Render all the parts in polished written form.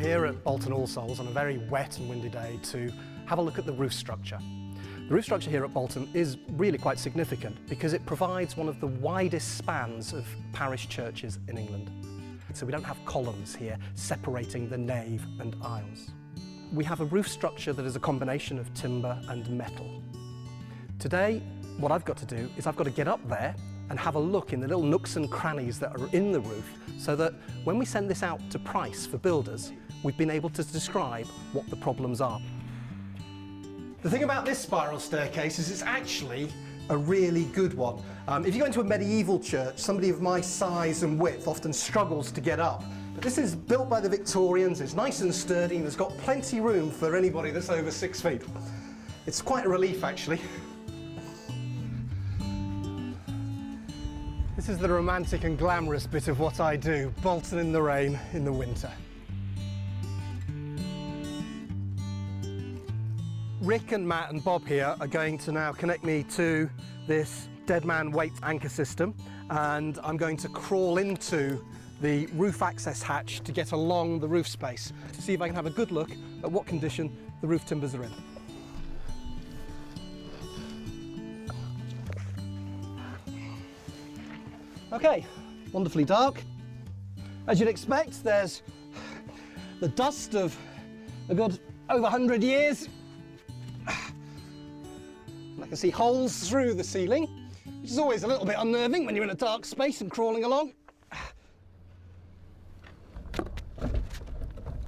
here at Bolton All Souls on a very wet and windy day to have a look at the roof structure. The roof structure here at Bolton is really quite significant because it provides one of the widest spans of parish churches in England. So we don't have columns here separating the nave and aisles. We have a roof structure that is a combination of timber and metal. Today, what I've got to do is I've got to get up there and have a look in the little nooks and crannies that are in the roof so that when we send this out to price for builders, we've been able to describe what the problems are. The thing about this spiral staircase is it's actually a really good one. If you go into a medieval church, somebody of my size and width often struggles to get up. But this is built by the Victorians, it's nice and sturdy, and there's got plenty room for anybody that's over 6 feet. It's quite a relief, actually. This is the romantic and glamorous bit of what I do, Bolton in the rain in the winter. Rick and Matt and Bob here are going to now connect me to this dead man weight anchor system, and I'm going to crawl into the roof access hatch to get along the roof space to see if I can have a good look at what condition the roof timbers are in. Okay, wonderfully dark. As you'd expect, there's the dust of a good over 100 years. And I can see holes through the ceiling, which is always a little bit unnerving when you're in a dark space and crawling along.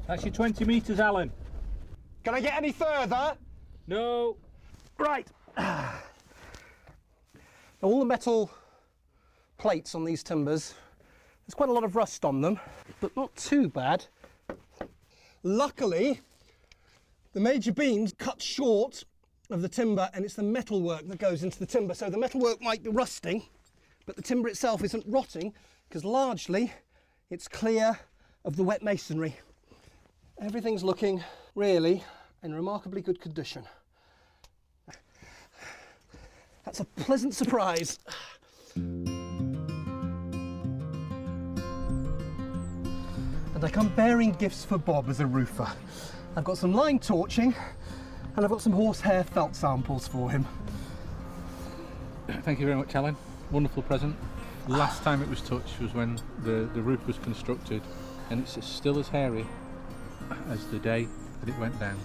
That's your 20 metres, Alan. Can I get any further? No. Right. All the metal plates on these timbers, there's quite a lot of rust on them, but not too bad. Luckily, the major beams cut short of the timber, and it's the metalwork that goes into the timber. So the metalwork might be rusting, but the timber itself isn't rotting because largely it's clear of the wet masonry. Everything's looking really in remarkably good condition. That's a pleasant surprise. And I come bearing gifts for Bob as a roofer. I've got some line torching and I've got some horsehair felt samples for him. Thank you very much, Alan. Wonderful present. Last time it was touched was when the roof was constructed, and it's still as hairy as the day that it went down.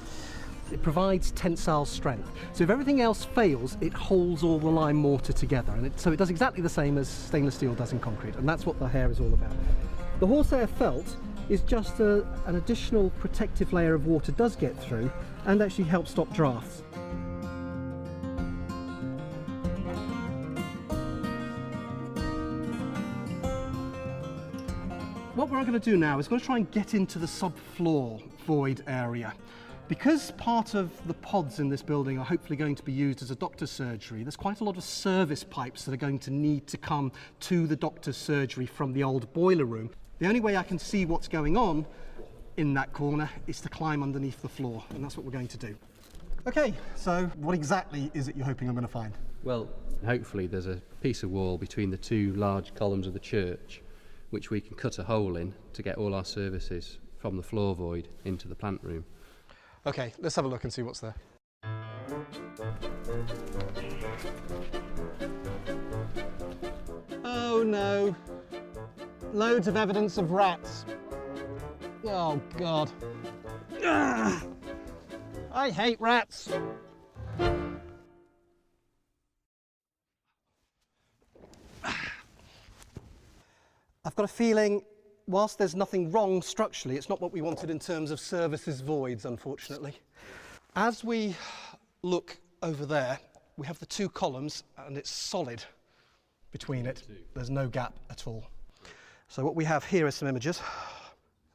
It provides tensile strength. So if everything else fails, it holds all the lime mortar together. And so it does exactly the same as stainless steel does in concrete. And that's what the hair is all about. The horsehair felt is just an additional protective layer of water does get through and actually helps stop drafts. What we're going to do now is going to try and get into the subfloor void area. Because part of the pods in this building are hopefully going to be used as a doctor's surgery, there's quite a lot of service pipes that are going to need to come to the doctor's surgery from the old boiler room. The only way I can see what's going on in that corner is to climb underneath the floor, and that's what we're going to do. Okay, so what exactly is it you're hoping I'm going to find? Well, hopefully there's a piece of wall between the two large columns of the church which we can cut a hole in to get all our services from the floor void into the plant room. Okay, let's have a look and see what's there. Oh no, loads of evidence of rats. Oh God. Ugh. I hate rats. I've got a feeling, whilst there's nothing wrong structurally, it's not what we wanted in terms of services voids, unfortunately. As we look over there, we have the two columns and it's solid between it. There's no gap at all. So what we have here is some images.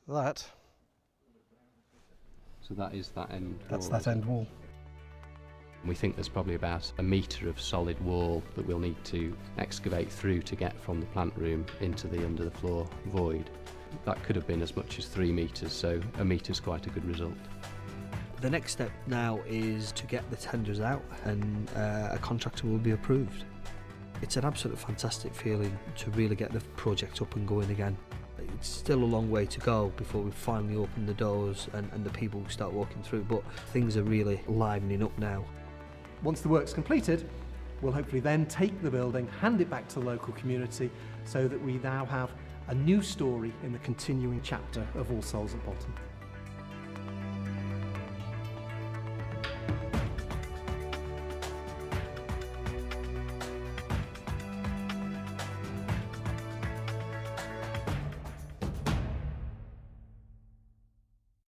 That. So that is that end wall. That's that end wall. We think there's probably about a metre of solid wall that we'll need to excavate through to get from the plant room into the under the floor void. That could have been as much as 3 metres, so a metre's quite a good result. The next step now is to get the tenders out and a contractor will be approved. It's an absolute fantastic feeling to really get the project up and going again. It's still a long way to go before we finally open the doors and the people start walking through, but things are really livening up now. Once the work's completed, we'll hopefully then take the building, hand it back to the local community, so that we now have a new story in the continuing chapter of All Souls at Bolton.